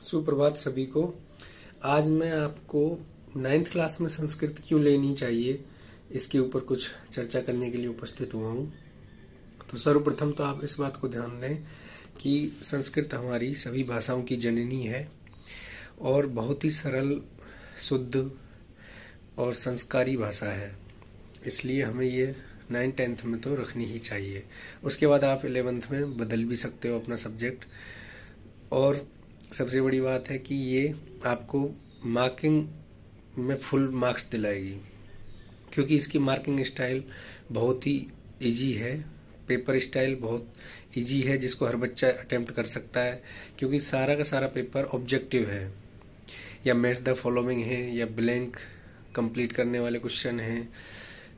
सुप्रभात सभी को। आज मैं आपको 9th क्लास में संस्कृत क्यों लेनी चाहिए इसके ऊपर कुछ चर्चा करने के लिए उपस्थित हुआ हूँ। तो सर्वप्रथम तो आप इस बात को ध्यान दें कि संस्कृत हमारी सभी भाषाओं की जननी है और बहुत ही सरल, शुद्ध और संस्कारी भाषा है। इसलिए हमें ये 9th 10th में तो रखनी ही चाहिए। उसके बाद आप 11th में बदल भी सकते हो अपना सब्जेक्ट। और सबसे बड़ी बात है कि ये आपको मार्किंग में फुल मार्क्स दिलाएगी, क्योंकि इसकी मार्किंग स्टाइल बहुत ही इजी है। पेपर स्टाइल बहुत इजी है जिसको हर बच्चा अटेम्प्ट कर सकता है, क्योंकि सारा का सारा पेपर ऑब्जेक्टिव है, या मैच द फॉलोइंग है, या ब्लैंक कंप्लीट करने वाले क्वेश्चन हैं,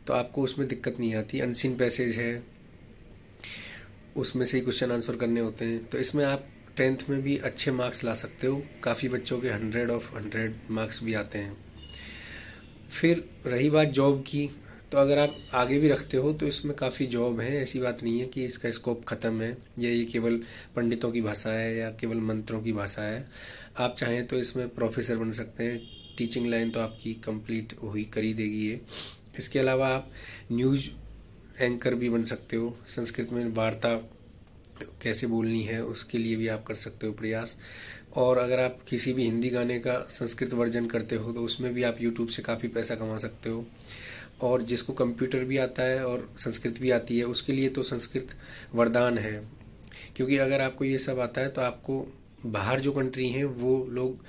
तो आपको उसमें दिक्कत नहीं आती। अनसीन पैसेज है, उसमें से ही क्वेश्चन आंसर करने होते हैं। तो इसमें आप 10th में भी अच्छे मार्क्स ला सकते हो। काफ़ी बच्चों के 100 ऑफ 100 मार्क्स भी आते हैं। फिर रही बात जॉब की, तो अगर आप आगे भी रखते हो तो इसमें काफ़ी जॉब है। ऐसी बात नहीं है कि इसका स्कोप ख़त्म है या ये केवल पंडितों की भाषा है या केवल मंत्रों की भाषा है। आप चाहें तो इसमें प्रोफेसर बन सकते हैं। टीचिंग लाइन तो आपकी कंप्लीट हुई करी देगी ये। इसके अलावा आप न्यूज़ एंकर भी बन सकते हो। संस्कृत में वार्ता कैसे बोलनी है उसके लिए भी आप कर सकते हो प्रयास। और अगर आप किसी भी हिंदी गाने का संस्कृत वर्जन करते हो तो उसमें भी आप यूट्यूब से काफ़ी पैसा कमा सकते हो। और जिसको कंप्यूटर भी आता है और संस्कृत भी आती है उसके लिए तो संस्कृत वरदान है, क्योंकि अगर आपको ये सब आता है तो आपको बाहर जो कंट्री हैं वो लोग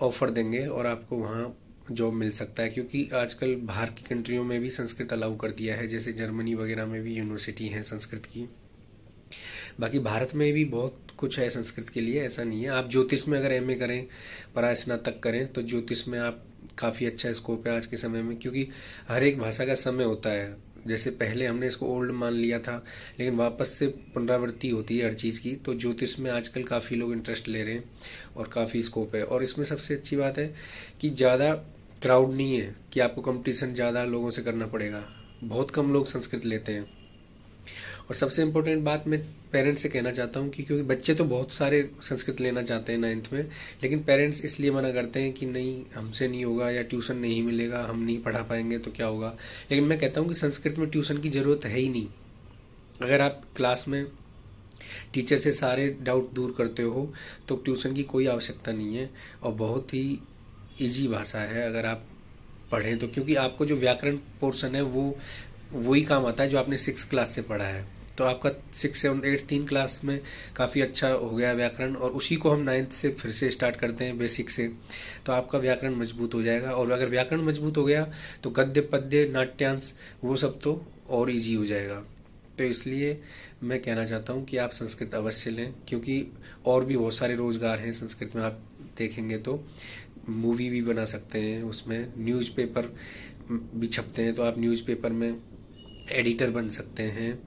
ऑफ़र देंगे और आपको वहाँ जॉब मिल सकता है। क्योंकि आजकल बाहर की कंट्रियों में भी संस्कृत अलाउ कर दिया है, जैसे जर्मनी वगैरह में भी यूनिवर्सिटी हैं संस्कृत की। बाकी भारत में भी बहुत कुछ है संस्कृत के लिए, ऐसा नहीं है। आप ज्योतिष में अगर एमए करें, परास्नातक करें, तो ज्योतिष में आप काफ़ी अच्छा स्कोप है आज के समय में, क्योंकि हर एक भाषा का समय होता है। जैसे पहले हमने इसको ओल्ड मान लिया था, लेकिन वापस से पुनरावृत्ति होती है हर चीज़ की। तो ज्योतिष में आजकल काफ़ी लोग इंटरेस्ट ले रहे हैं और काफ़ी स्कोप है। और इसमें सबसे अच्छी बात है कि ज़्यादा क्राउड नहीं है कि आपको कंपटीशन ज़्यादा लोगों से करना पड़ेगा। बहुत कम लोग संस्कृत लेते हैं। और सबसे इम्पोर्टेंट बात मैं पेरेंट्स से कहना चाहता हूँ कि क्योंकि बच्चे तो बहुत सारे संस्कृत लेना चाहते हैं 9th में, लेकिन पेरेंट्स इसलिए मना करते हैं कि नहीं, हमसे नहीं होगा, या ट्यूशन नहीं मिलेगा, हम नहीं पढ़ा पाएंगे तो क्या होगा। लेकिन मैं कहता हूँ कि संस्कृत में ट्यूशन की ज़रूरत है ही नहीं। अगर आप क्लास में टीचर से सारे डाउट दूर करते हो तो ट्यूशन की कोई आवश्यकता नहीं है। और बहुत ही ईजी भाषा है अगर आप पढ़ें तो, क्योंकि आपको जो व्याकरण पोर्शन है वो वही काम आता है जो आपने 6th क्लास से पढ़ा है। तो आपका 6, 7, 8 3 क्लास में काफ़ी अच्छा हो गया व्याकरण, और उसी को हम 9th से फिर से स्टार्ट करते हैं बेसिक से, तो आपका व्याकरण मजबूत हो जाएगा। और अगर व्याकरण मजबूत हो गया तो गद्य, पद्य, नाट्यांश वो सब तो और इजी हो जाएगा। तो इसलिए मैं कहना चाहता हूँ कि आप संस्कृत अवश्य लें, क्योंकि और भी बहुत सारे रोज़गार हैं संस्कृत में। आप देखेंगे तो मूवी भी बना सकते हैं, उसमें न्यूज़पेपर भी छपते हैं, तो आप न्यूज़पेपर में एडिटर बन सकते हैं।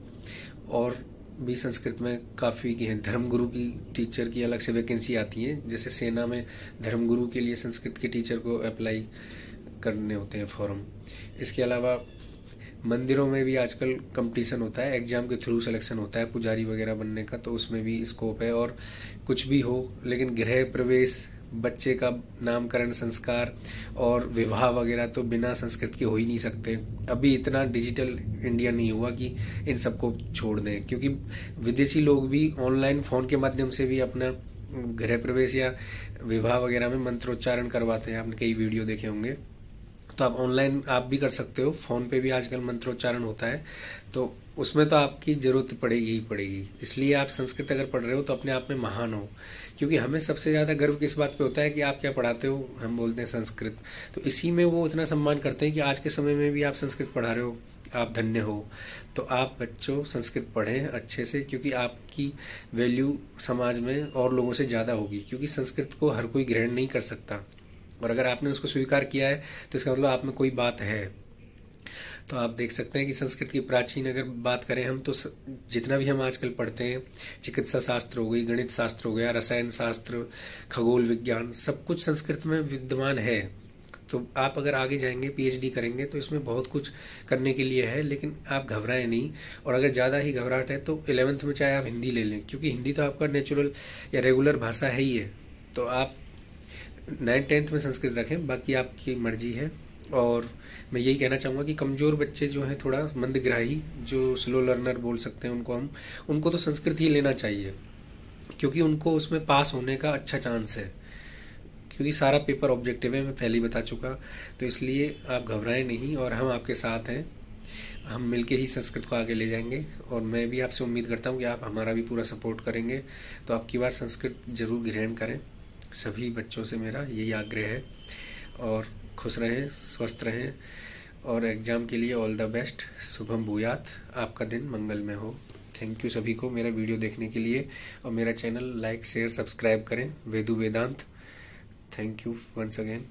और भी संस्कृत में काफ़ी की हैं। धर्मगुरु की टीचर की अलग से वैकेंसी आती है, जैसे सेना में धर्मगुरु के लिए संस्कृत के टीचर को अप्लाई करने होते हैं फॉर्म। इसके अलावा मंदिरों में भी आजकल कंपटीशन होता है, एग्ज़ाम के थ्रू सिलेक्शन होता है पुजारी वगैरह बनने का, तो उसमें भी स्कोप है। और कुछ भी हो, लेकिन गृह प्रवेश, बच्चे का नामकरण संस्कार और विवाह वगैरह तो बिना संस्कृत के हो ही नहीं सकते। अभी इतना डिजिटल इंडिया नहीं हुआ कि इन सबको छोड़ दें, क्योंकि विदेशी लोग भी ऑनलाइन फ़ोन के माध्यम से भी अपना गृह प्रवेश या विवाह वगैरह में मंत्रोच्चारण करवाते हैं। आपने कई वीडियो देखे होंगे, तो आप ऑनलाइन आप भी कर सकते हो। फ़ोन पे भी आजकल मंत्रोच्चारण होता है, तो उसमें तो आपकी ज़रूरत पड़ेगी ही पड़ेगी। इसलिए आप संस्कृत अगर पढ़ रहे हो तो अपने आप में महान हो, क्योंकि हमें सबसे ज़्यादा गर्व किस बात पे होता है कि आप क्या पढ़ाते हो, हम बोलते हैं संस्कृत। तो इसी में वो इतना सम्मान करते हैं कि आज के समय में भी आप संस्कृत पढ़ा रहे हो, आप धन्य हो। तो आप बच्चों संस्कृत पढ़ें अच्छे से, क्योंकि आपकी वैल्यू समाज में और लोगों से ज़्यादा होगी, क्योंकि संस्कृत को हर कोई ग्रहण नहीं कर सकता। और अगर आपने उसको स्वीकार किया है तो इसका मतलब आप में कोई बात है। तो आप देख सकते हैं कि संस्कृत की प्राचीन अगर बात करें हम, तो जितना भी हम आजकल पढ़ते हैं, चिकित्सा शास्त्र हो गई, गणित शास्त्र हो गया, रसायन शास्त्र, खगोल विज्ञान, सब कुछ संस्कृत में विद्यमान है। तो आप अगर आगे जाएंगे, पीएचडी करेंगे, तो इसमें बहुत कुछ करने के लिए है, लेकिन आप घबराएं नहीं। और अगर ज़्यादा ही घबराहट है तो 11th में चाहे आप हिंदी ले लें, क्योंकि हिंदी तो आपका नेचुरल या रेगुलर भाषा है ही है। तो आप 9th-10th में संस्कृत रखें, बाकी आपकी मर्जी है। और मैं यही कहना चाहूँगा कि कमज़ोर बच्चे जो हैं, थोड़ा मंदग्राही, जो स्लो लर्नर बोल सकते हैं उनको तो संस्कृत ही लेना चाहिए, क्योंकि उनको उसमें पास होने का अच्छा चांस है, क्योंकि सारा पेपर ऑब्जेक्टिव है, मैं पहले ही बता चुका। तो इसलिए आप घबराएं नहीं, और हम आपके साथ हैं। हम मिलके ही संस्कृत को आगे ले जाएंगे, और मैं भी आपसे उम्मीद करता हूँ कि आप हमारा भी पूरा सपोर्ट करेंगे। तो आपकी बार संस्कृत जरूर ग्रहण करें, सभी बच्चों से मेरा यही आग्रह है। और खुश रहें, स्वस्थ रहें, और एग्ज़ाम के लिए ऑल द बेस्ट। शुभम भूयात, आपका दिन मंगलमय हो। थैंक यू सभी को मेरा वीडियो देखने के लिए, और मेरा चैनल लाइक शेयर सब्सक्राइब करें, Vedu Vedant. Thank you once again.